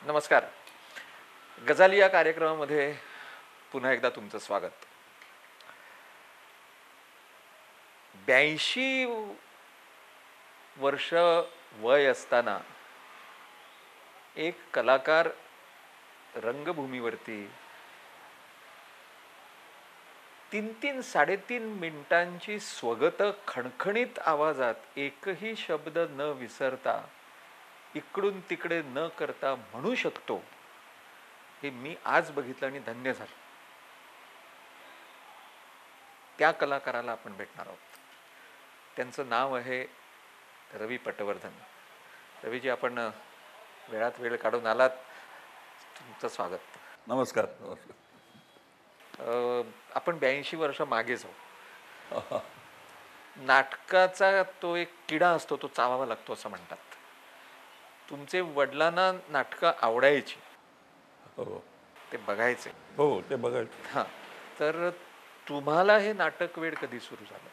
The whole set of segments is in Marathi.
नमस्कार. गजाली या कार्यक्रमामध्ये पुन्हा एकदा तुमचं स्वागत. 82 वर्ष वय असताना एक कलाकार रंगभूमीवरती 3-3, 3.5 मिनिटांची स्वगत खणखणीत आवाजात एकही शब्द न विसरता इकडून तिकडे न करता म्हणू शकतो, हे मी आज बघितलं आणि धन्य झालो. त्या कलाकाराला आपण भेटणार आहोत. त्यांचं नाव आहे रवी पटवर्धन. रवीजी, आपण वेळात वेळ काढून आलात, तुमचं स्वागत. नमस्कार. आपण 82 वर्ष मागे जाऊ. नाटकाचा तो एक किडा असतो, तो चावावा लागतो असं म्हणतात. तुमचे वडिलांना नाटकं आवडायची. हो, ते बघायचे. हो, ते बघायचे. हां, तर तुम्हाला हे नाटक वेळ कधी सुरू झालं?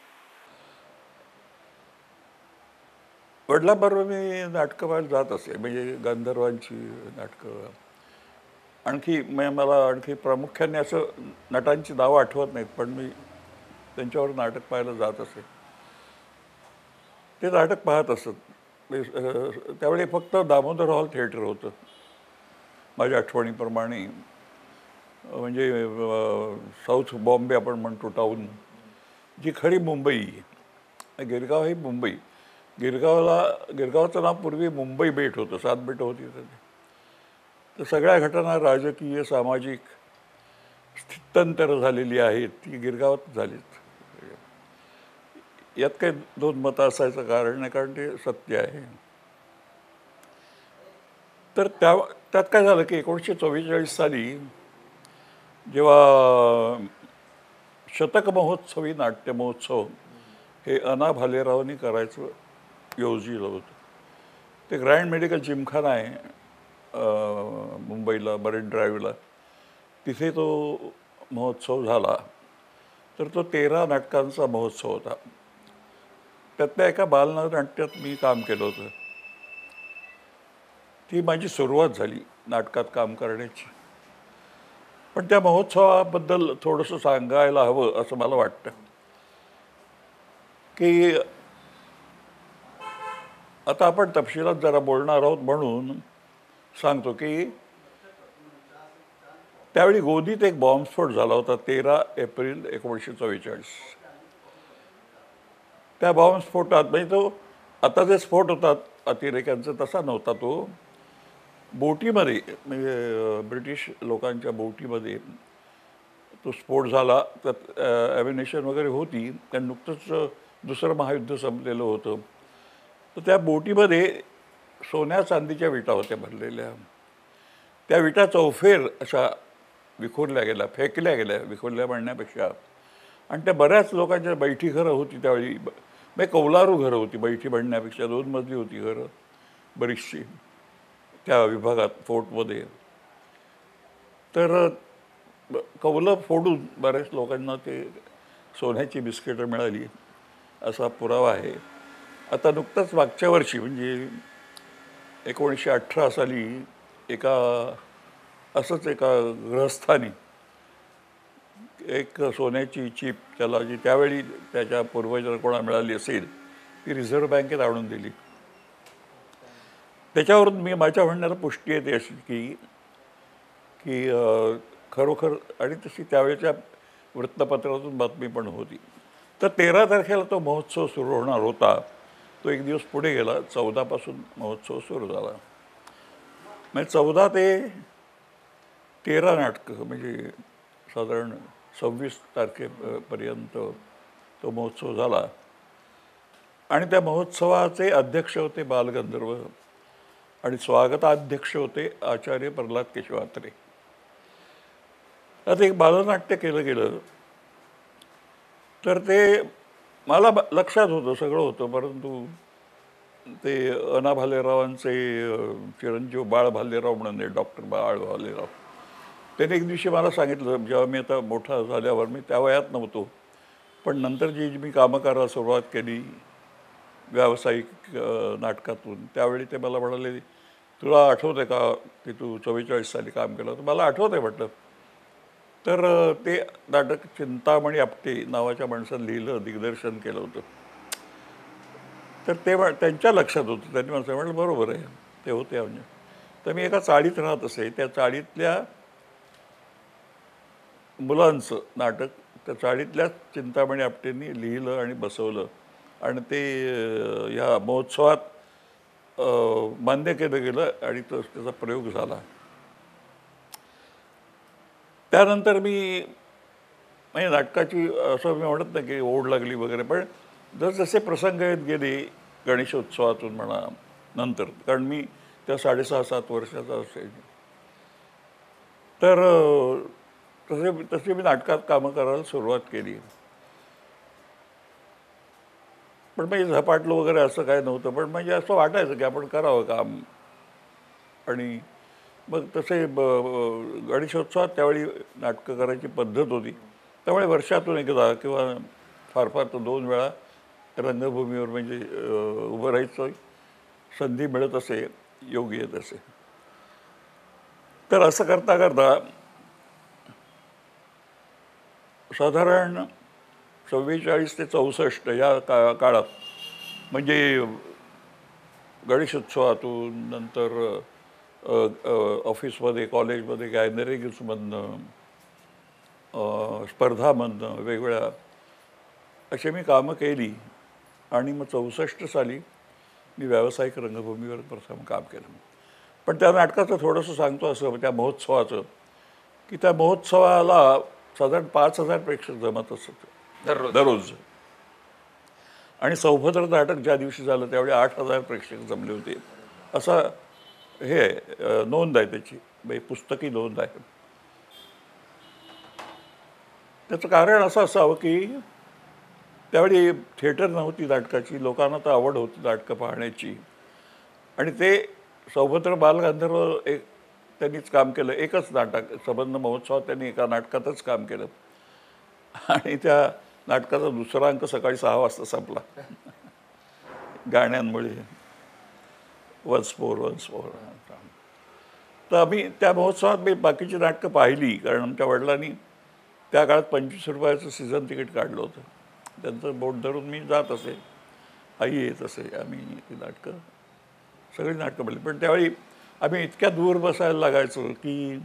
वडिलांबरोबर मी नाटकं पाहायला जात असे, म्हणजे गंधर्वांची नाटकं. मला आणखी प्रामुख्याने असं नटांची नावं आठवत नाहीत, पण मी त्यांच्यावर नाटक पाहायला जात असे. ते नाटक पाहत असत. त्यावेळी फक्त दामोदर हॉल थिएटर होतं माझ्या आठवणीप्रमाणे. म्हणजे साऊथ बॉम्बे आपण म्हणतो टाऊन, जी खरी मुंबई. गिरगाव ही मुंबई. गिरगावचं नाव पूर्वी मुंबई बेट होतं, 7 बेटं होती. तर सगळ्या घटना राजकीय सामाजिक स्थित्यंतर झालेली आहेत ती गिरगावात झालीत. यात काही दोन मतं असायचं कारण नाही, कारण ते सत्य आहे. तर त्यात काय झालं की 1944 साली जेव्हा शतक महोत्सवी नाट्य महोत्सव हे अना भालेरावांनी करायचं योजिलं होतं. ते ग्रँड मेडिकल जिमखाना आहे मुंबईला, मरीन ड्राईव्हला. तिथे तो महोत्सव झाला. तर तो 13 नाटकांचा महोत्सव होता. त्यातल्या एका बालनाट्यात मी काम केलं होतं. ती माझी सुरुवात झाली नाटकात काम करण्याची. पण त्या महोत्सवाबद्दल थोडंसं सांगायला हवं असं मला वाटतं. की आता आपण तपशिलात जरा बोलणार आहोत म्हणून सांगतो की त्यावेळी गोदीत एक बॉम्बस्फोट झाला होता 13 एप्रिल 1944. त्या बॉम्बस्फोटात, म्हणजे तो आता जे स्फोट होतात अतिरेक्यांचा तसा नव्हता. तो बोटीमध्ये, म्हणजे ब्रिटिश लोकांच्या बोटीमध्ये तो स्फोट झाला. त्यात ॲम्युनिशन वगैरे होती, कारण नुकतंच दुसरं महायुद्ध संपलेलं होतं. तर त्या बोटीमध्ये सोन्या चांदीच्या विटा होत्या भरलेल्या. त्या विटा चौफेर अशा विखुरल्या गेल्या, फेकल्या गेल्या, विखुरल्या म्हणण्यापेक्षा. आणि त्या बऱ्याच लोकांच्या बैठी घरं होती त्यावेळी, म्हणजे कौलारू घरं होती, बैठी म्हणण्यापेक्षा 2 मजली होती घरं बरीचशी त्या विभागात फोर्टमध्ये. तर कौलं फोडून बऱ्याच लोकांना ते सोन्याची बिस्किटं मिळाली असा पुरावा आहे. आता नुकताच मागच्या वर्षी, म्हणजे 1918 साली असंच एका गृहस्थानी एक सोन्याची चीप त्याला, जी त्यावेळी त्याच्या पूर्वजांना कोणा मिळाली असेल, ती रिझर्व्ह बँकेत आणून दिली. त्याच्यावरून माझ्या म्हणण्याला पुष्टी येते अशी की खरोखर, आणि तशी त्यावेळेच्या वृत्तपत्रातून बातमी पण होती. तर 13 तारखेला तो महोत्सव सुरू होणार होता. तो एक दिवस पुढे गेला. 14 पासून महोत्सव सुरू झाला. म्हणजे 14 ते 13 नाटकं, म्हणजे साधारण 26 तारखेपर्यंत तो महोत्सव झाला. आणि त्या महोत्सवाचे अध्यक्ष होते बालगंधर्व. आणि स्वागताध्यक्ष होते आचार्य प्रल्हाद केशवात्रे. आता एक बालनाट्य केलं गेलं तर ते मला लक्षात होतं, सगळं होतं, परंतु ते अना भालेरावांचे चिरंजीव बाळ भालेराव म्हणून डॉक्टर बाळ भालेराव, त्याने एक दिवशी मला सांगितलं, जेव्हा मी आता मोठा झाल्यावर, मी त्या वयात नव्हतो, पण नंतर जी मी कामं करायला सुरुवात केली व्यावसायिक नाटकातून, त्यावेळी ते मला म्हणाले, तुला आठवतं आहे का की तू 44 साली काम केलं? तर मला आठवतं आहे म्हटलं. तर ते नाटक चिंतामणी आपटे नावाच्या माणसानं लिहिलं, दिग्दर्शन केलं होतं. तर ते त्यांच्या लक्षात होतं, त्यांनी मला म्हटलं बरोबर आहे, ते होते म्हणजे. तर मी एका चाळीत राहत असे, त्या चाळीतल्या मुलांचं नाटक त्या चाळीतल्याच चिंतामणी आपटेंनी लिहिलं आणि बसवलं आणि ते ह्या महोत्सवात मान्य केलं गेलं आणि त्याचा प्रयोग झाला. त्यानंतर मी म्हणजे नाटकाची असं मी म्हणत नाही की ओढ लागली वगैरे, पण जसजसे प्रसंग येत गेले गणेशोत्सवातून म्हणा नंतर, कारण मी त्या 6.5-7 वर्षाचा असेल, तर तशी मी नाटकात कामं करायला सुरुवात केली. पण म्हणजे झपाटलं वगैरे असं काय नव्हतं, पण म्हणजे असं वाटायचं की आपण करावं काम. आणि मग तसे गणेशोत्सवात त्यावेळी नाटकं करायची पद्धत होती, त्यामुळे वर्षातून एकदा किंवा फार फार तर 2 वेळा रंगभूमीवर म्हणजे उभं राहायचं संधी मिळत असे, योग येत असे. तर असं करता करता साधारण 44 ते 64 या काळात म्हणजे गणेशोत्सवातून नंतर ऑफिसमध्ये कॉलेजमध्ये गॅलरीजमधनं स्पर्धामधनं वेगवेगळ्या अशी मी कामं केली आणि मग 64 साली मी व्यावसायिक रंगभूमीवर प्रथम काम केलं. पण त्या नाटकाचं थोडंसं सांगतो असं त्या महोत्सवाचं, की त्या महोत्सवाला साधारण 5,000 प्रेक्षक जमत असत दररोज. आणि सौभद्र नाटक ज्या दिवशी झालं त्यावेळी 8,000 प्रेक्षक जमले होते, असा हे नोंद आहे त्याची, पुस्तकी नोंद आहे. त्याचं कारण असं असावं की त्यावेळी थिएटर नव्हती नाटकाची, लोकांना तर आवड होती नाटकं पाहण्याची. आणि ते सौभद्र बालगांधर्व एक त्यांनीच काम केलं, एकच नाटक संबंध महोत्सवात त्यांनी एका नाटकातच काम केलं आणि त्या नाटकाचा दुसरा अंक सकाळी 6 वाजता संपला गाण्यांमुळे. Once more once more. तर आम्ही त्या महोत्सवात मी बाकीची नाटकं पाहिली, कारण आमच्या वडिलांनी त्या काळात 25 रुपयाचं सीझन तिकीट काढलं होतं. त्यांचं बोट धरून मी जात असे, आई येत असे, आम्ही ती नाटकं सगळी नाटकं पाहिली. पण त्यावेळी आम्ही इतक्या दूर बसायला लागायचो की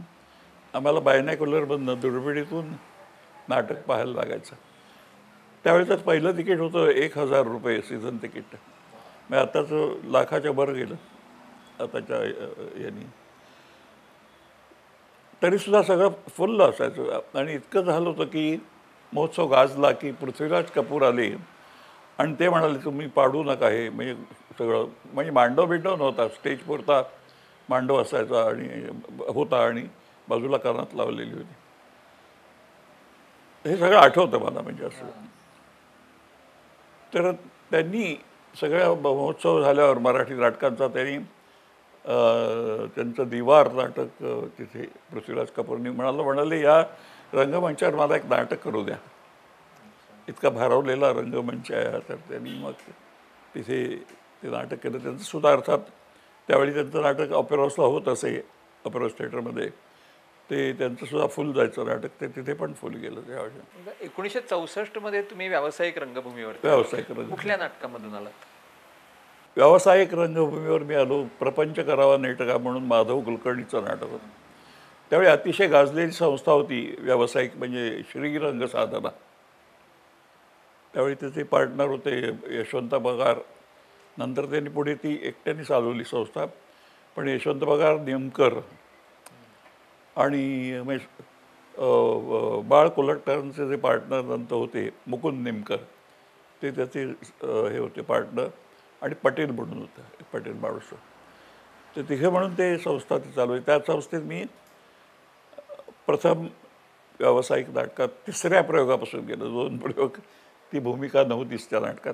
आम्हाला बायनॅक्युलरमधनं दुर्बिणीतून नाटक पाहायला लागायचं. त्यावेळेचं पहिलं तिकीट होतं 1,000 रुपये सीझन तिकीट. मग आताचं लाखाच्या वर गेलं आताच्या यांनी. तरीसुद्धा सगळं फुल्ल असायचं. आणि इतकं झालं होतं की महोत्सव गाजला की पृथ्वीराज कपूर आले आणि ते म्हणाले तुम्ही पाडू नका हे, म्हणजे सगळं म्हणजे मांडव बिंडव नव्हता, स्टेजपुरता मांडव असायचा आणि होता आणि बाजूला कानात लावलेली होती. हे सगळं आठवतं मला म्हणजे असं. तर त्यांनी सगळ्या महोत्सव झाल्यावर मराठी नाटकांचा त्यांनी त्यांचं दिवार नाटक तिथे पृथ्वीराज कपूरनी म्हणाले या रंगमंचावर मला एक नाटक करू द्या. इतका भारावलेला रंगमंच आहे. तर त्यांनी मग तिथे ते नाटक केलं. त्यांचं सुद्धा अर्थात त्यावेळी त्यांचं नाटक ऑपेरा हाऊसला होत असे, ऑपेरा हाऊस थिएटरमध्ये, ते त्यांचं सुद्धा फुल जायचं नाटक, ते तिथे पण फुल गेलं त्यावेळी. 1964 मध्ये तुम्ही व्यावसायिक रंगभूमीवर व्यावसायिक रंग कुठल्या नाटकामधून आलात? व्यावसायिक रंगभूमीवर मी आलो प्रपंच करावा नेटका म्हणून माधव कुलकर्णीचं नाटक होतं. त्यावेळी अतिशय गाजलेली संस्था होती व्यावसायिक, म्हणजे श्रीरंग साधना. त्यावेळी त्याचे पार्टनर होते यशवंत पगार. नंतर त्यांनी पुढे ती एकट्याने चालवली संस्था. पण यशवंत पगार, नेमकर आणि बाळ कोलटकरांचे जे पार्टनर नंतर होते मुकुंद नेमकर, ते त्याचे हे होते पार्टनर. आणि पटेल म्हणून होतं, पटेल माणूस. ते तिघे म्हणून ते संस्था ती चालू आहे. त्या संस्थेत मी प्रथम व्यावसायिक नाटकात तिसऱ्या प्रयोगापासून गेलो. 2 प्रयोग, ती भूमिका नव्हतीच त्या नाटकात.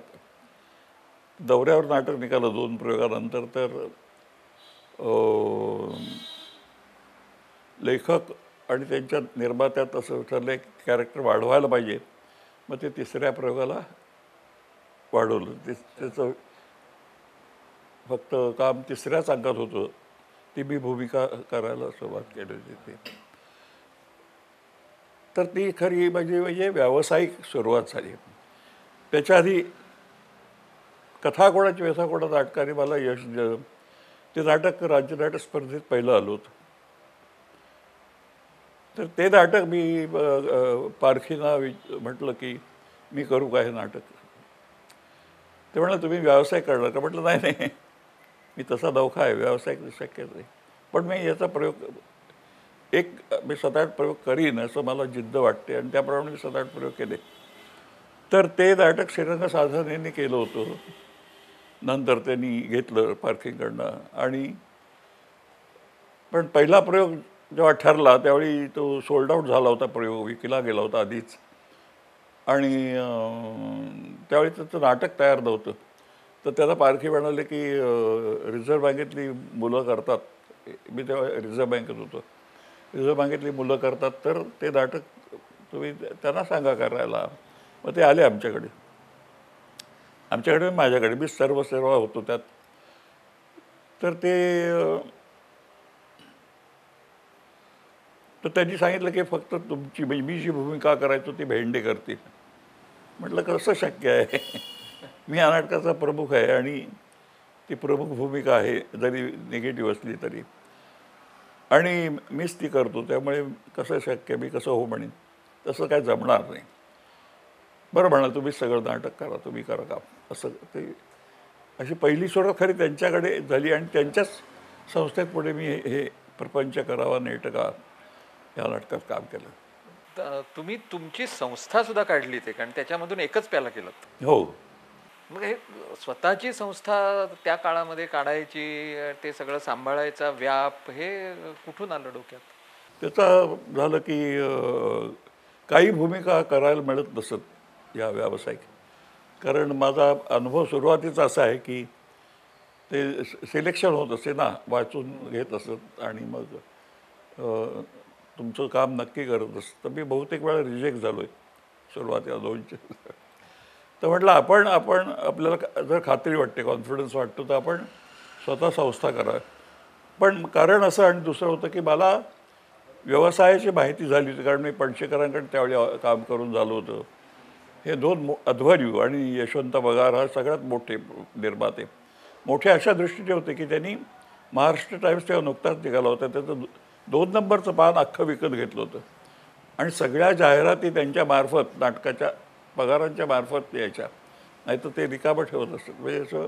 दौऱ्यावर नाटक निघालं 2 प्रयोगानंतर. तर लेखक आणि त्यांच्या निर्मात्यात असं ठरलं की कॅरेक्टर वाढवायला पाहिजे. मग ते तिसऱ्या प्रयोगाला वाढवलं. त्याचं फक्त काम तिसऱ्याच अंकात होतं. ती मी भूमिका करायला सुरुवात केली होती ते. तर ती खरी म्हणजे व्यावसायिक सुरुवात झाली. त्याच्या आधी कथा कोणाची व्यथा कोणा नाटकाने मला यश दिलं. ते नाटक राज्य नाटक स्पर्धेत पहिलं आलो होतं. तर ते नाटक मी पारखीना म्हटलं की मी करू का हे नाटक. ते म्हणाले तुम्ही व्यवसाय करणार का. म्हटलं नाही नाही, मी तसा नौखा आहे, व्यावसायिक शक्यच नाही. पण मी याचा प्रयोग मी 7-8 प्रयोग करीन असं मला जिद्द वाटते आणि त्याप्रमाणे मी 7-8 प्रयोग केले. तर ते नाटक श्रीरंग साधनेने केलं होतं. नंतर त्यांनी घेतलं पारखीकडनं. आणि पण पहिला प्रयोग जेव्हा ठरला त्यावेळी तो सोल्ड आऊट झाला होता. प्रयोग विकला गेला होता आधीच. आणि त्यावेळी त्याचं नाटक तयार नव्हतं. तर त्याला पारखी म्हणाले की रिझर्व्ह बँकेतली मुलं करतात. मी तेव्हा रिझर्व्ह बँकेत होतो. रिझर्व्ह बँकेतली मुलं करतात तर ते नाटक तुम्ही त्यांना सांगा करायला. मग ते आले आमच्याकडे माझ्याकडे. मी सर्व सेवा होतो त्यात. तर तर त्यांनी सांगितलं की फक्त तुमची मी जी भूमिका करायचो ती भेंडे करतील. म्हटलं कसं शक्य आहे. मी या नाटकाचा प्रमुख आहे आणि ती प्रमुख भूमिका आहे जरी निगेटिव्ह असली तरी. आणि मीच ती करतो, त्यामुळे कसं शक्य, मी कसं हो म्हणेन. तसं काय जमणार नाही. बरं म्हणाल तुम्ही सगळं नाटक करा, तुम्ही करा काम. असं ते अशी पहिली सुरुवात खरी त्यांच्याकडे झाली. आणि त्यांच्याच संस्थेत पुढे मी हे प्रपंच करावा नेटका या नाटकात काम केलं. तुम्ही तुमची संस्था सुद्धा काढली ते, कारण त्याच्यामधून एकच प्याला केलं. हो. मग हे स्वतःची संस्था त्या काळामध्ये काढायची, ते सगळं सांभाळायचा व्याप, हे कुठून आलं डोक्यात? त्याचं झालं की काही भूमिका करायला मिळत नसत या व्यावसायिक. कारण माझा अनुभव सुरुवातीचा असा आहे की ते सिलेक्शन होत असे ना, वाचून घेत असत आणि मग तुमचं काम नक्की करत असतं. तर मी बहुतेक वेळा रिजेक्ट झालो आहे सुरुवातीला 200. तर म्हटलं आपण आपल्याला जर खात्री वाटते, कॉन्फिडन्स वाटतो, तर आपण स्वतः संस्था करावी. पण कारण असं आणि दुसरं होतं की मला व्यवसायाची माहिती झाली होती. कारण मी पणशेकरांकडे त्यावेळी काम करून झालं होतं. हे 2 अध्वर्यू आणि यशवंत बगार हा सगळ्यात मोठे निर्माते. मोठे अशा दृष्टीने होते की त्यांनी महाराष्ट्र टाइम्स तेव्हा नुकताच निघाला होता, त्याचं 2 नंबरचं पान अख्खं विकत घेतलं होतं. आणि सगळ्या जाहिराती त्यांच्या मार्फत, नाटकाच्या पगारांच्या मार्फत यायच्या. नाही तर ते रिकामं ठेवत असत म्हणजे असं.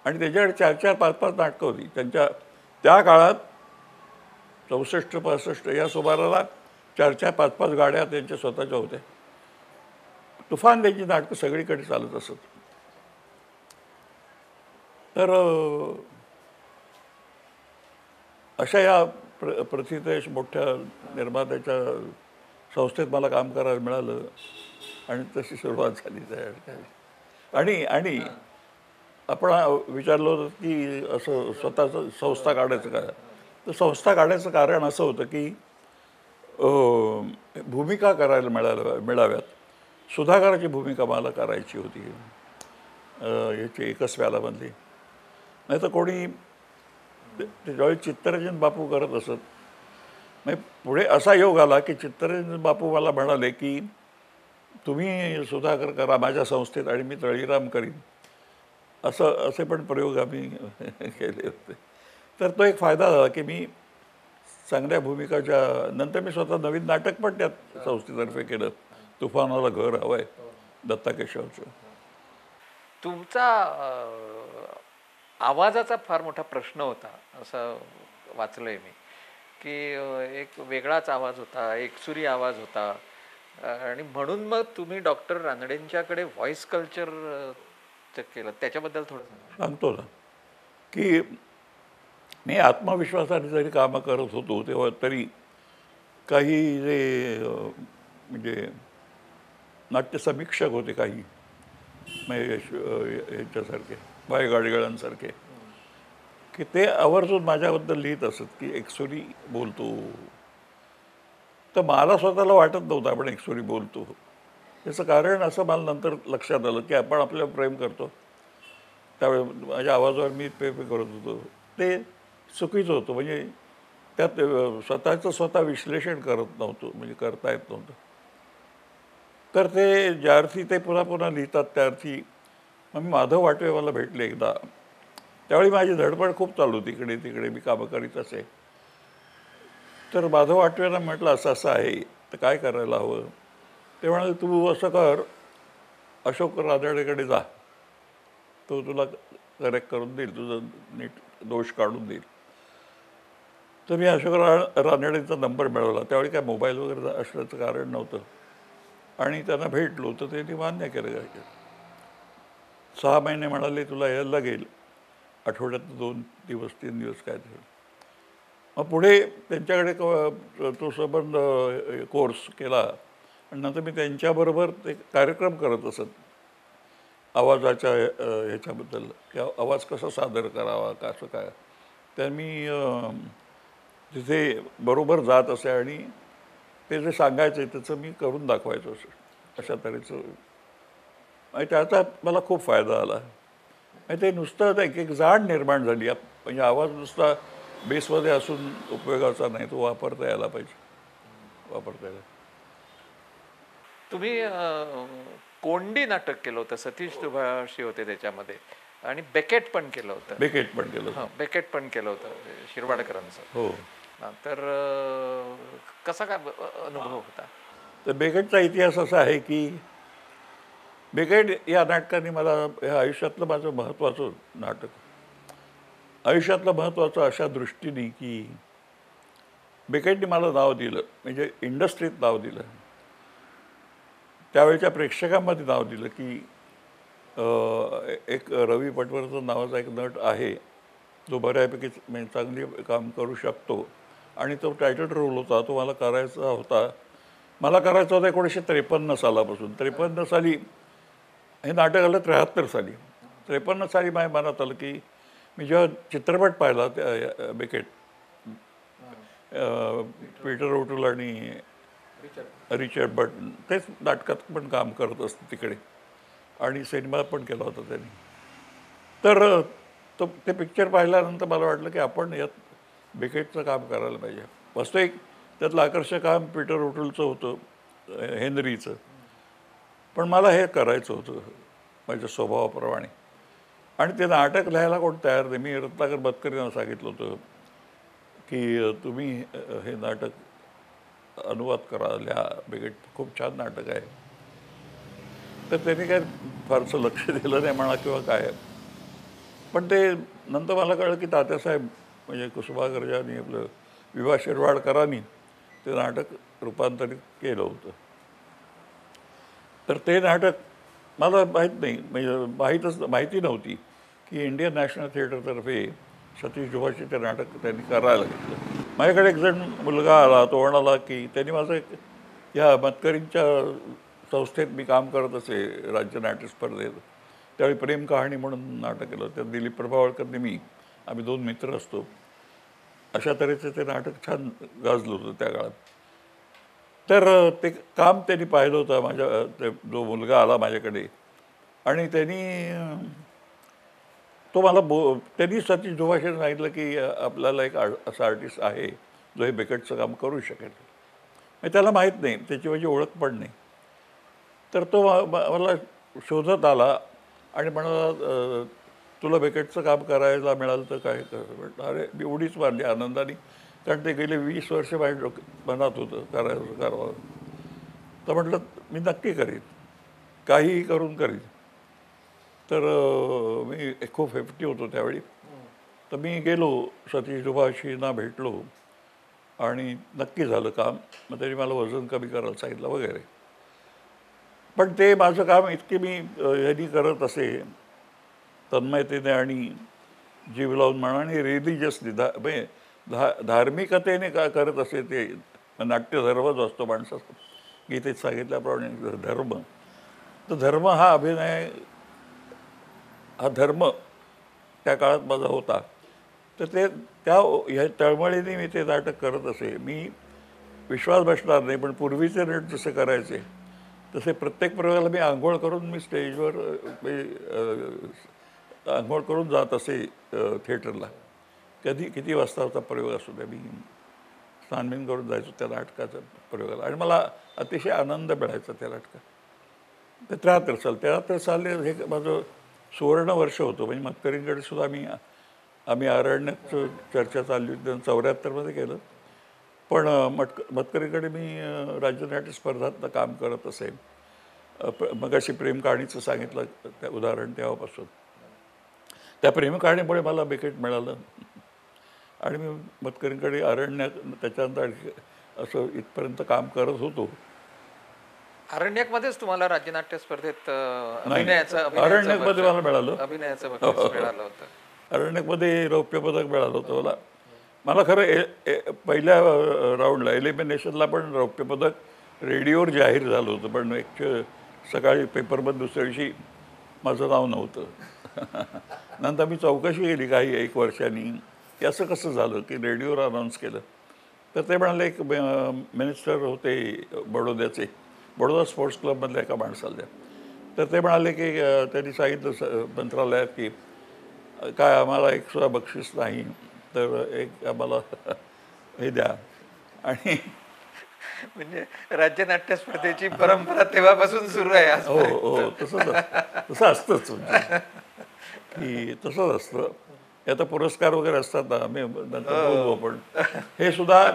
आणि त्याच्याकडे 4-4, 5-5 नाटकं होती त्यांच्या त्या काळात. 64-65 या सुमाराला 4-4, 5-5 गाड्या त्यांच्या स्वतःच्या होत्या. तुफान त्यांची नाटकं सगळीकडे चालत असत. तर अशा या प्रथितयश मोठ्या निर्मात्याच्या संस्थेत मला काम करायला मिळालं आणि तशी सुरुवात झाली त्या. आणि आपण विचारलं होतं की असं स्वतःचं संस्था काढायचं काय. तर संस्था काढायचं कारण असं होतं की भूमिका करायला मिळाव्यात. सुधाकराची भूमिका मला करायची होती याची एकस्व्यालामधली. नाही तर कोणी त्यावेळी चित्तरंजन बापू करत असत. म्हणजे पुढे असा योग आला की चित्तरंजन बापू मला म्हणाले की तुम्ही सुधाकर करा माझ्या संस्थेत आणि मी तळीराम करीन. असे पण प्रयोग आम्ही केले होते. तर तो एक फायदा झाला की मी चांगल्या भूमिकाच्या नंतर मी स्वतः नवीन नाटक पण त्यात संस्थेतर्फे केलं. तुफानाला घर हवं आहे, दत्ता केशवचं. तुमचा आवाजाचा फार मोठा प्रश्न होता असं वाचलंय मी, की एक वेगळाच आवाज होता, एकसुरी आवाज होता. आणि म्हणून मग तुम्ही डॉक्टर रानडेंच्याकडे व्हॉइस कल्चर केलं. त्याच्याबद्दल थोडं सांगतो ना की मी आत्मविश्वासाने जरी कामं करत होतो तेव्हा तरी काही जे म्हणजे नाट्यसमीक्षक होते काही, म्हणजे ह्याच्यासारखे वायगाडगळांसारखे, की ते आवर्जून माझ्याबद्दल लिहित असत की एकसुरी बोलतो. तर मला स्वतःला वाटत नव्हतं आपण एकसुरी बोलतो. त्याचं कारण असं मला नंतर लक्षात आलं की आपण आपल्यावर प्रेम करतो, त्यावेळी माझ्या आवाजावर मी पे करत होतो, ते चुकीचं होतं. म्हणजे त्यात स्वतःचं स्वतः विश्लेषण करत नव्हतो, म्हणजे करता येत नव्हतं. तर ते ज्या अर्थी ते पुन्हा पुन्हा लिहितात त्या अर्थी मग मी माधव वाटवे मला भेटले एकदा. त्यावेळी माझी धडपड खूप चालू होती, इकडे तिकडे मी कामं करीत असे. तर माधव वाटवेनं म्हटलं असं असं आहे, तर काय करायला हवं. ते म्हणाले तू असं कर, अशोक रानडेकडे जा, तो तुला करेक्ट करून देईल, तुझं नीट दोष काढून देईल. तर मी अशोक रानडेचा नंबर मिळवला. त्यावेळी काय मोबाईल वगैरे असल्याचं कारण नव्हतं. आणि त्यांना भेटलो तर त्यांनी मान्य केलं. काय 6 महिने म्हणाले तुला यायला लागेल, आठवड्यात 2 दिवस 3 दिवस काय तरी. मग पुढे त्यांच्याकडे तो संबंध कोर्स केला आणि नंतर मी त्यांच्याबरोबर ते कार्यक्रम करत असत आवाजाच्या ह्याच्याबद्दल, की आवाज कसा सादर करावा, कसं काय. तर मी तिथे बरोबर जात असे आणि ते जे सांगायचे त्याचं मी करून दाखवायचो असं, अशा तऱ्हेचं. आणि त्याचा मला खूप फायदा आला. आणि ते नुसतं एक जाण निर्माण झाली. म्हणजे आवाज नुसता बेसमध्ये असून उपयोगाचा नाही, तो वापरता यायला पाहिजे, वापरता यायला. तुम्ही कोंडी नाटक केलं होतं, सतीश दुभाषी होते त्याच्यामध्ये, आणि बेकेट पण केलं होतं. बेकेट पण केलं होतं. बेकेट पण केलं होतं शिरवाडकरांचं. हो. तर कसा काय अनुभव होता? तर बेकेटचा इतिहास असा आहे की बेकेट या नाटकाने मला ह्या आयुष्यातलं माझं महत्त्वाचं नाटक, आयुष्यातलं महत्त्वाचं अशा दृष्टीने की बेकेटने मला नाव दिलं, म्हणजे इंडस्ट्रीत नाव दिलं, त्यावेळच्या प्रेक्षकांमध्ये नाव दिलं की एक रवी पटवर्धन नावाचा एक नट आहे जो बऱ्यापैकी म्हणजे चांगली काम करू शकतो. आणि तो टायटल रोल होता, तो मला करायचा होता. मला करायचा होता 1953 सालापासून. 53 साली हे नाटक आलं, 73 साली. 53 साली माझ्या मनात आलं की मी जेव्हा चित्रपट पाहिला त्या बेकेट, पीटर ओटूल आणि रिचर्ड बर्टन, तेच नाटकात पण काम करत असते तिकडे आणि सिनेमा पण केला होता त्यांनी. तर ते पिक्चर पाहिल्यानंतर मला वाटलं की आपण यात बेकेटचं काम करायला पाहिजे. वास्तविक त्यातलं आकर्षक काम पीटर ओटूलचं होतं, हेनरीचं. पण मला हे करायचं होतं माझ्या स्वभावाप्रमाणे. आणि ते नाटक लिहायला कोण तयार नाही. मी रत्नाकर बतकरींना सांगितलं होतं की तुम्ही हे नाटक अनुवाद करा, लिहा, बेकेट खूप छान नाटक आहे. तर त्यांनी काय फारसं लक्ष दिलं नाही म्हणा किंवा काय. पण ते नंतर मला कळलं की तात्यासाहेब म्हणजे कुसुमाग्रजांनी आपलं विभा शिरवाडकरांनी ते नाटक रूपांतरित केलं होतं. तर ते नाटक मला माहीत नाही, म्हणजे माहिती नव्हती की इंडियन नॅशनल थिएटरतर्फे सतीश दुभाषी ते नाटक त्यांनी करायला घेतलं. माझ्याकडे एक जण मुलगा आला, तो म्हणाला की त्यांनी माझं एक ह्या मतकरींच्या संस्थेत मी काम करत असे राज्य नाट्य स्पर्धेत, त्यावेळी प्रेम कहाणी म्हणून नाटक केलं. त्यात दिलीप प्रभावळकरने मी, आम्ही 2 मित्र असतो. अशा तऱ्हेचं ते नाटक छान गाजलं होतं त्या काळात. तर ते काम त्यांनी पाहिलं होतं माझ्या, ते जो मुलगा आला माझ्याकडे आणि त्यांनी तो मला त्यांनी सतीश दुभाषीने सांगितलं की आपल्याला एक असा आर्टिस्ट आहे जो हे बेकेटचं काम करू शकेल. म्हणजे त्याला माहीत नाही, त्याची माझी ओळख पण नाही. तर तो मला शोधत आला आणि म्हणाला तुला बेकेटचं काम करायला मिळालं तर काय कर. म्हटलं अरे मी उडीच मारली आनंदाने, कारण ते गेले 20 वर्ष माझ्या मनात होतं करावं. तर म्हटलं मी नक्की करीन, काहीही करून करीन. तर मी खूप हेपटी होतो त्यावेळी. तर मी गेलो, सतीश दुभाषींना भेटलो आणि नक्की झालं काम. मग त्यांनी मला वजन कमी करायला सांगितलं वगैरे. पण ते माझं काम इतके मी ह्यांनी करत असे तन्मयतेने आणि जीव लावून म्हणा आणि रिलिजियसली म्हणजे धार्मिकतेने का करत असे ते नाट्यधर्म जो असतो माणसाचा गीतेत सांगितल्याप्रमाणे धर्म, तर धर्म हा अभिनय हा धर्म त्या काळात माझा होता. तर ते ह्या तळमळीने मी ते नाटक करत असे. मी विश्वास बसणार नाही, पण पूर्वीचे नट जसे करायचे तसे प्रत्येक प्रयोगाला मी आंघोळ करून मी स्टेजवर आंघोळ करून जात असे थिएटरला. किती वाजताचा प्रयोग असू द्या, मी स्नान करून जायचो त्या नाटकाच्या प्रयोगाला आणि मला अतिशय आनंद मिळायचा त्या नाटकात. ते 73 साल हे माझं सुवर्ण वर्ष होतं. म्हणजे मतकरींकडे सुद्धा आम्ही अरण्यात चर्चा चालली होती 74मध्ये केलं. पण मतकरीकडे मी राज्यनाट्य स्पर्धातनं काम करत असे. मगाशी प्रेम कहाणीचं सांगितलं त्या उदाहरण, तेव्हापासून त्या प्रेम कहाणीमुळे मला बिकेट मिळालं आणि मी मतकरींकडे अरण्यात त्याच्यानंतर असं इथपर्यंत काम करत होतो. अरण्यकमध्येच तुम्हाला राज्यनाट्य स्पर्धेत अरण्यकमध्ये मला मिळालं. अभिनयाचं बक्षीस मिळालं होतं. अरण्यकमध्ये रौप्य पदक मिळालं होतं मला खरं पहिल्या राऊंडला एलिमिनेशनला पण रौप्य पदक रेडिओवर जाहीर झालं होतं, पण एक सकाळी पेपरमध्ये दुसऱ्या दिवशी माझं नाव नव्हतं. नंतर मी चौकशी केली काही 1 वर्षांनी की असं कसं झालं की रेडिओवर अनाऊन्स केलं. तर ते म्हणाले एक मिनिस्टर होते बडोदा स्पोर्ट्स क्लबमधल्या एका माणसाला. तर ते म्हणाले की त्यांनी सांगितलं मंत्रालयात की काय आम्हाला एक सुद्धा बक्षीस नाही, तर एक आम्हाला हे द्या. आणि म्हणजे राज्यनाट्य स्पर्धेची परंपरा तेव्हापासून सुरू आहे. हो, तसं असतंच म्हणजे की तसंच असतं. आता पुरस्कार वगैरे असतात ना, आम्ही नंतर बोलू आपण, हे सुद्धा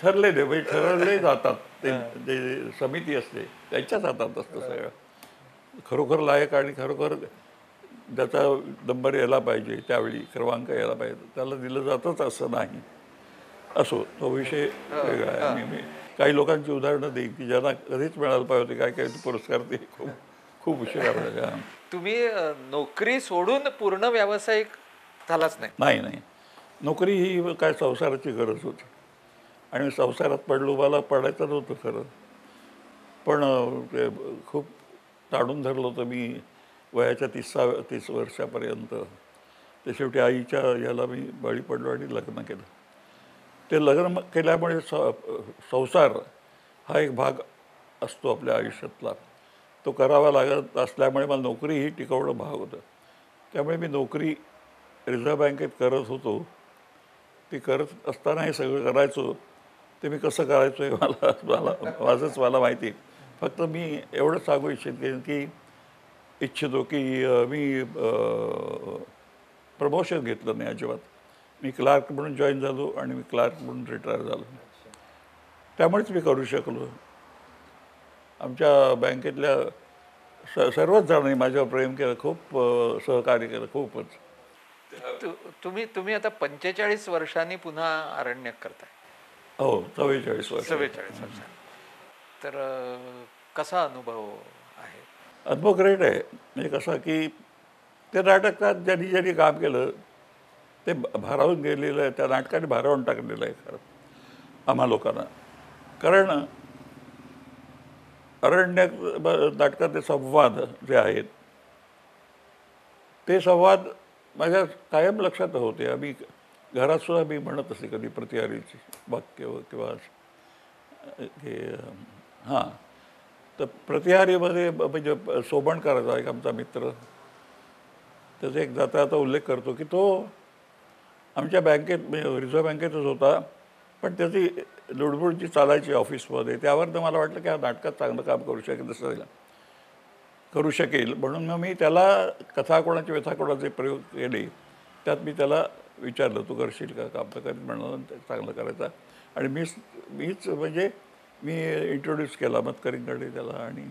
ठरले जातात. ते जे समिती असते त्यांच्याच हातात असतं सगळं. खरोखर लायक आणि खरोखर ज्याचा नंबर यायला पाहिजे, त्यावेळी क्रमांक यायला पाहिजे, त्याला दिलं जातंच असं नाही. असो, तो विषय वेगळा आहे. आणि मी काही लोकांची उदाहरणं देईन की ज्यांना कधीच मिळायला पाहिजे होते, काय पुरस्कार ते खूप उशिरा मिळाले. तुम्ही नोकरी सोडून पूर्ण व्यावसायिक झालाच नाही. नोकरी ही काय संसाराची गरज होती आणि संसारात मला पडायचं नव्हतं खरं. पण ते खूप ताडून धरलं होतं मी वयाच्या 30 वर्षापर्यंत. ते शेवटी आईच्या याला मी बळी पडलो आणि लग्न केलं. ते लग्न केल्यामुळे संसार हा एक भाग असतो आपल्या आयुष्यातला, तो करावा लागत असल्यामुळे मला नोकरी ही टिकवणं भाग होतं. त्यामुळे मी नोकरी रिझर्व्ह बँकेत करत होतो. ती करत असताना हे सगळं करायचो. ते मी कसं करायचो हे मला माहिती आहे. फक्त मी एवढंच सांगू इच्छितो की मी प्रमोशन घेतलं नाही अजिबात. मी क्लार्क म्हणून जॉईन झालो आणि मी क्लार्क म्हणून रिटायर झालो. त्यामुळेच मी करू शकलो. आमच्या बँकेतल्या सर्वच जणांनी माझ्यावर प्रेम केलं, खूप सहकार्य केलं, खूपच. तुम्ही आता 45 वर्षांनी पुन्हा अरण्यक करताय. हो, 44 वर्षांनी. तर कसा अनुभव आहे? अनुभव ग्रेट आहे. म्हणजे कसा की ते नाटकात ज्यांनी काम केलं ते भारावून गेलेलं आहे. त्या नाटकाने भारावून टाकलेलं आहे खरं आम्हा लोकांना. कारण अरण्यक नाटकातले संवाद जे आहेत ते संवाद माझ्या कायम लक्षात होते. आम्ही घरात सुद्धा मी म्हणत असे कधी प्रतिहारीची वाक्य किंवा हे तर प्रतिहारीमध्ये म्हणजे सोबणकराचा एक आमचा मित्र, त्याचा एक जाता उल्लेख करतो की तो आमच्या बँकेत रिझर्व्ह बँकेतच होता, पण त्याची लुडबुड जी चालायची ऑफिसमध्ये त्यावरनं मला वाटलं की हा नाटकात चांगलं काम करू शकेल म्हणून मग मी त्याला कथा कोणाची व्यथा कोणाचे प्रयोग केले. त्यात मी त्याला विचारलं, तू करशील का काम? तर कधी म्हणून चांगलं करायचं. आणि मीच म्हणजे मी इंट्रोड्यूस केला मतकरींकडे त्याला आणि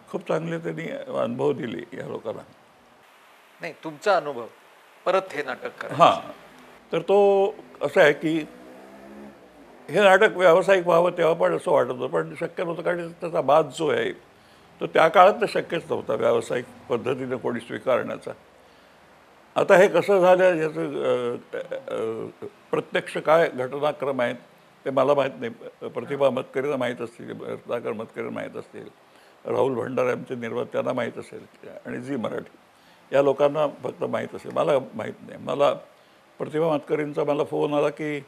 खूप चांगले त्यांनी अनुभव दिले या लोकांना. नाही, तुमचा अनुभव परत हे नाटक तर तो असं आहे की हे नाटक व्यावसायिक व्हावं तेव्हा पण असं वाटत होतं, पण शक्य नव्हतं. कारण त्याचा बाज जो आहे तो त्या काळात तर शक्यच नव्हता व्यावसायिक पद्धतीनं कोणी स्वीकारण्याचा. आता हे कसं झालं याचं प्रत्यक्ष काय घटनाक्रम आहेत ते मला माहीत नाही. प्रतिभा मतकरींना माहीत असतील, रत्नाकर मतकरींना माहीत असतील, राहुल भंडारे आमचे निर्माते त्यांना माहीत असेल, आणि झी मराठी या लोकांना फक्त माहीत असेल, मला माहीत नाही. मला प्रतिभा मतकरींचा मला फोन आला की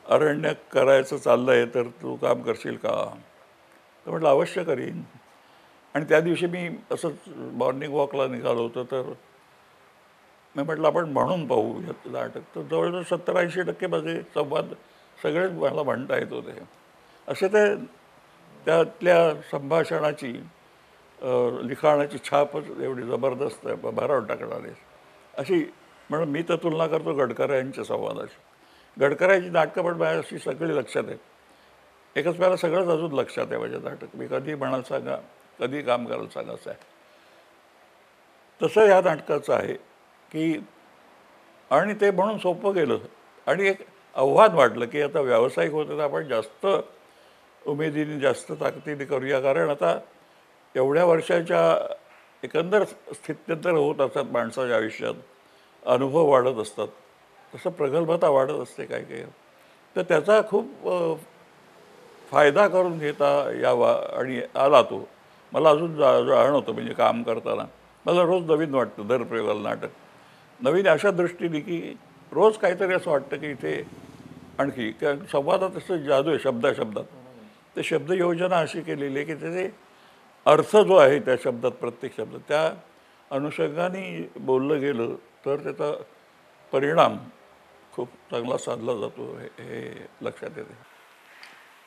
अरण्य करायचं चाललं आहे तर तू काम करशील का. तर म्हटलं अवश्य करीन. आणि त्या दिवशी मी असंच मॉर्निंग वॉकला निघालो होतो, तर मी म्हटलं आपण म्हणून पाहू यात नाटक. तर जवळजवळ 70-80% माझे संवाद सगळेच मला म्हणता येत होते. असे ते त्यातल्या संभाषणाची लिखाणाची छापच एवढी जबरदस्त आहे, भारावून टाकणारी अशी. म्हणून मी तर तुलना करतो गडकऱ्यांच्या संवादाची. गडकऱ्यांची नाटकं पण माझ्या अशी सगळी लक्षात आहेत. एकच वेळेला सगळंच अजून लक्षात आहे माझ्या नाटक. मी कधी म्हणाल सांगा, कधी काम करायला सांगा असं आहे. तसं ह्या नाटकाचं आहे की, आणि ते म्हणून सोपं गेलं. आणि एक आव्हान वाटलं की आता व्यावसायिक होतं तर आपण जास्त उमेदीने जास्त ताकदीने करूया, कारण आता एवढ्या वर्षाच्या एकंदर स्थित्यंतर होत असतात माणसाच्या आयुष्यात, अनुभव वाढत असतात, तसं प्रगल्भता वाढत असते काय काय. तर त्याचा खूप फायदा करून घेता यावा, आणि आला तो. मला अजून जाणवतं म्हणजे काम करताना मला रोज नवीन वाटतं, दर प्रयोगाला नाटक नवीन अशा दृष्टीने की रोज काहीतरी असं वाटतं की इथे आणखी, कारण संवादात असं जादू आहे शब्दात. ते शब्दयोजना अशी केलेली आहे की त्याचे अर्थ जो आहे त्या शब्दात, प्रत्येक शब्दात त्या अनुषंगाने बोललं गेलं तर त्याचा परिणाम खूप चांगला साधला जातो, हे लक्षात येते.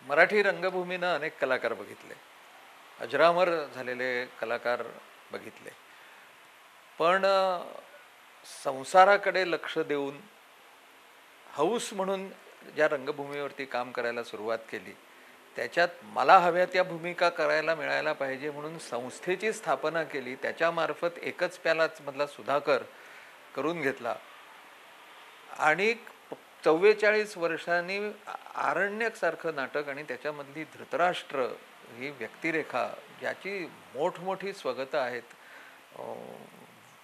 मराठी रंगभूमीनं अनेक कलाकार बघितले, अजरामर झालेले कलाकार बघितले, पण संसाराकडे लक्ष देऊन हौस म्हणून ज्या रंगभूमीवरती काम करायला सुरुवात केली, त्याच्यात मला हव्या त्या भूमिका करायला मिळायला पाहिजे म्हणून संस्थेची स्थापना केली. त्याच्यामार्फत एकच प्यालाच मधला सुधाकर करून घेतला, आणि 44 वर्षांनी आरण्यकसारखं नाटक आणि त्याच्यामधली धृतराष्ट्र ही व्यक्तिरेखा, ज्याची मोठमोठी स्वगतं आहेत,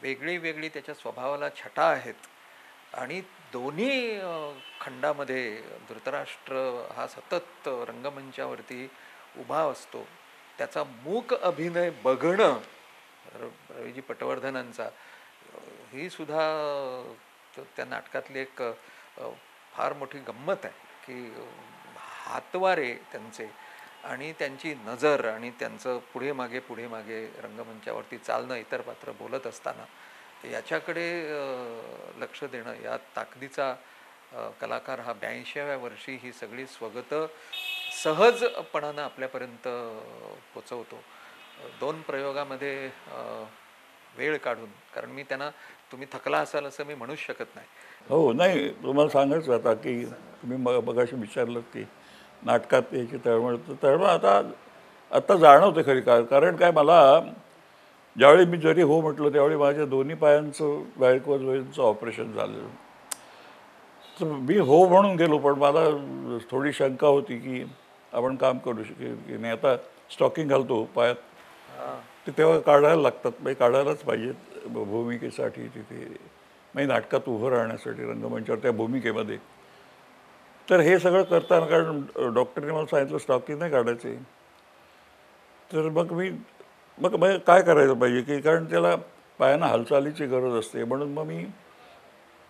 वेगळी वेगळी त्याच्या स्वभावाला छटा आहेत, आणि दोन्ही खंडामध्ये धृतराष्ट्र हा सतत रंगमंचावरती उभा असतो. त्याचा मूक अभिनय बघणं रवीजी पटवर्धनांचा, ही सुद्धा त्या नाटकातली एक फार मोठी गंमत आहे की हातवारे त्यांचे आणि त्यांची नजर आणि त्यांचं पुढे मागे रंगमंचावरती चालणं, इतर पात्र बोलत असताना याच्याकडे लक्ष देणं, या ताकदीचा कलाकार हा 82व्या वर्षी ही सगळी स्वगतं सहजपणानं आपल्यापर्यंत पोचवतो. 2 प्रयोगामध्ये वेळ काढून, कारण मी त्यांना तुम्ही थकला असाल असं मी म्हणूच शकत नाही. हो, नाही तुम्हाला सांगायचं आता की तुम्ही मगाशी विचारलं की नाटकात याची तळमळ आता जाणवते खरी. कारण काय, मला ज्यावेळी मी जरी हो म्हटलं त्यावेळी माझ्या दोन्ही पायांचं व्हॅरिकोज व्हेन्सचं ऑपरेशन झालं. तर मी हो म्हणून गेलो, पण मला थोडी शंका होती की आपण काम करू शकेल की नाही. आता स्टॉकिंग घालतो पायात, ते तेव्हा काढायला लागतात, म्हणजे काढायलाच पाहिजेत भूमिकेसाठी तिथे, म्हणजे नाटकात उभं राहण्यासाठी रंगमंचावर त्या भूमिकेमध्ये. तर हे सगळं करताना, कारण डॉक्टरने मला सांगितलं स्टॉकिंग नाही काढायचे, तर मग काय करायला पाहिजे की, कारण त्याला पायांना हालचालीची गरज असते. म्हणून मग मी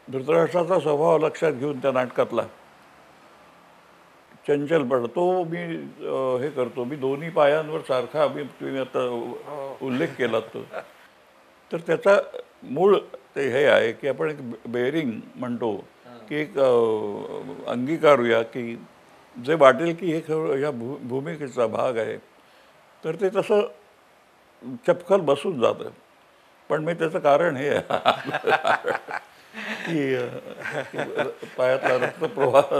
धृतराष्ट्राचा स्वभाव लक्षात घेऊन त्या नाटकातला चंचलपणा तो मी हे करतो. मी दोन्ही पायांवर सारखा, तुम्ही आता उल्लेख केला तो, तर त्याचा मूळ ते हे आहे की आपण एक बेअरिंग म्हणतो की एक अंगीकारूया की जे वाटेल की हे ह्या भूमिकेचा भाग आहे, तर ते तसं चपखल बसून जातं. पण मी त्याचं कारण हे की पायातला रक्तप्रवाह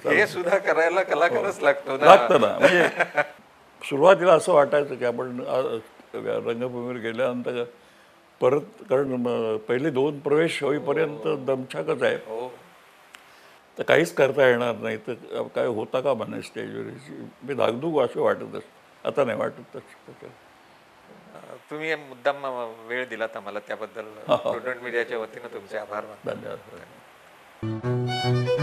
हे सुद्धा करायला कलाकारच लागतं ना. म्हणजे सुरुवातीला असं वाटायचं की आपण रंगभूमीवर गेल्यानंतर परत, कारण पहिले 2 प्रवेश होईपर्यंत दमछाकच आहे, तर काहीच करता येणार नाही, तर काय होता का म्हणा स्टेजवर, मी धाकधूक असं वाटत असतं. आता नाही वाटत तसं. तुम्ही मुद्दाम वेळ दिलात आम्हाला त्याबद्दल प्रुडंट मीडियाच्या वतीनं तुमचे आभार मानतो. धन्यवाद.